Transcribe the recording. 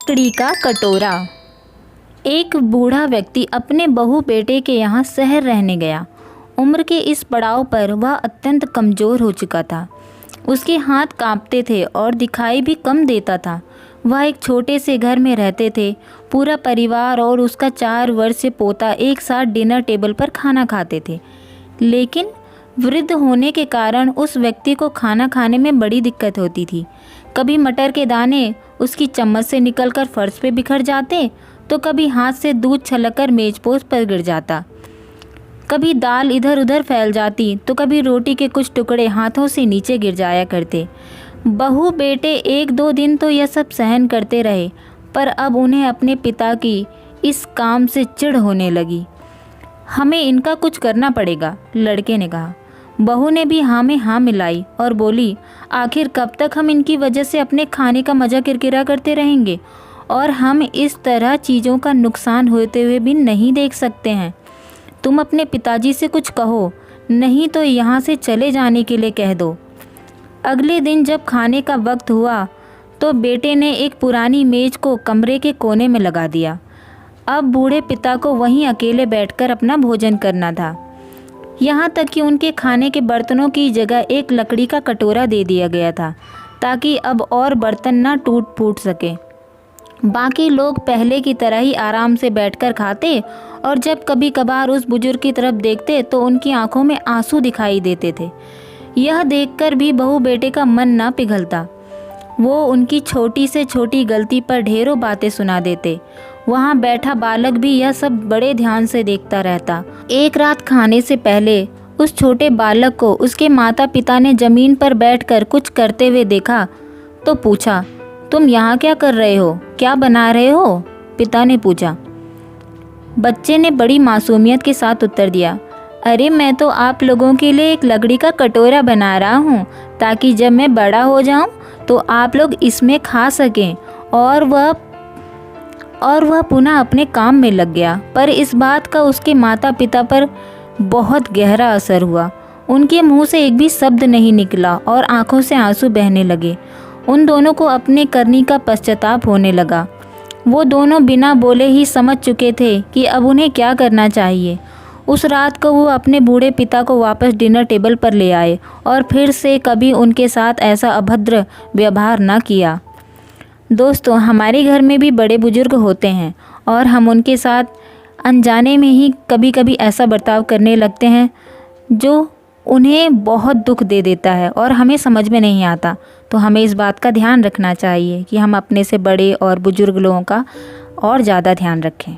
लकड़ी का कटोरा। एक बूढ़ा व्यक्ति अपने बहू बेटे के यहाँ शहर रहने गया। उम्र के इस पड़ाव पर वह अत्यंत कमज़ोर हो चुका था। उसके हाथ कांपते थे और दिखाई भी कम देता था। वह एक छोटे से घर में रहते थे। पूरा परिवार और उसका 4 वर्षीय पोता एक साथ डिनर टेबल पर खाना खाते थे। लेकिन वृद्ध होने के कारण उस व्यक्ति को खाना खाने में बड़ी दिक्कत होती थी। कभी मटर के दाने उसकी चम्मच से निकलकर फर्श पे बिखर जाते, तो कभी हाथ से दूध छलककर मेजपोश पर गिर जाता। कभी दाल इधर उधर फैल जाती, तो कभी रोटी के कुछ टुकड़े हाथों से नीचे गिर जाया करते। बहू बेटे 1-2 दिन तो यह सब सहन करते रहे, पर अब उन्हें अपने पिता की इस काम से चिढ़ होने लगी। हमें इनका कुछ करना पड़ेगा, लड़के ने कहा। बहू ने भी हाँ में हाँ मिलाई और बोली, आखिर कब तक हम इनकी वजह से अपने खाने का मज़ा किरकिरा करते रहेंगे, और हम इस तरह चीज़ों का नुकसान होते हुए भी नहीं देख सकते हैं। तुम अपने पिताजी से कुछ कहो, नहीं तो यहाँ से चले जाने के लिए कह दो। अगले दिन जब खाने का वक्त हुआ तो बेटे ने एक पुरानी मेज़ को कमरे के कोने में लगा दिया। अब बूढ़े पिता को वहीं अकेले बैठकर अपना भोजन करना था। यहाँ तक कि उनके खाने के बर्तनों की जगह एक लकड़ी का कटोरा दे दिया गया था, ताकि अब और बर्तन ना टूट फूट सके। बाकी लोग पहले की तरह ही आराम से बैठकर खाते, और जब कभी कभार उस बुजुर्ग की तरफ देखते तो उनकी आंखों में आंसू दिखाई देते थे। यह देखकर भी बहू बेटे का मन ना पिघलता। वो उनकी छोटी से छोटी गलती पर ढेरों बातें सुना देते। वहाँ बैठा बालक भी यह सब बड़े ध्यान से देखता रहता। एक रात खाने से पहले उस छोटे बालक को उसके माता पिता ने ज़मीन पर बैठकर कुछ करते हुए देखा तो पूछा, तुम यहाँ क्या कर रहे हो, क्या बना रहे हो? पिता ने पूछा। बच्चे ने बड़ी मासूमियत के साथ उत्तर दिया, अरे मैं तो आप लोगों के लिए एक लकड़ी का कटोरा बना रहा हूँ, ताकि जब मैं बड़ा हो जाऊँ तो आप लोग इसमें खा सकें। और वह पुनः अपने काम में लग गया। पर इस बात का उसके माता पिता पर बहुत गहरा असर हुआ। उनके मुंह से एक भी शब्द नहीं निकला और आंखों से आंसू बहने लगे। उन दोनों को अपने करनी का पश्चाताप होने लगा। वो दोनों बिना बोले ही समझ चुके थे कि अब उन्हें क्या करना चाहिए। उस रात को वो अपने बूढ़े पिता को वापस डिनर टेबल पर ले आए और फिर से कभी उनके साथ ऐसा अभद्र व्यवहार न किया। दोस्तों, हमारे घर में भी बड़े बुजुर्ग होते हैं और हम उनके साथ अनजाने में ही कभी कभी ऐसा बर्ताव करने लगते हैं जो उन्हें बहुत दुख दे देता है और हमें समझ में नहीं आता। तो हमें इस बात का ध्यान रखना चाहिए कि हम अपने से बड़े और बुजुर्ग लोगों का और ज़्यादा ध्यान रखें।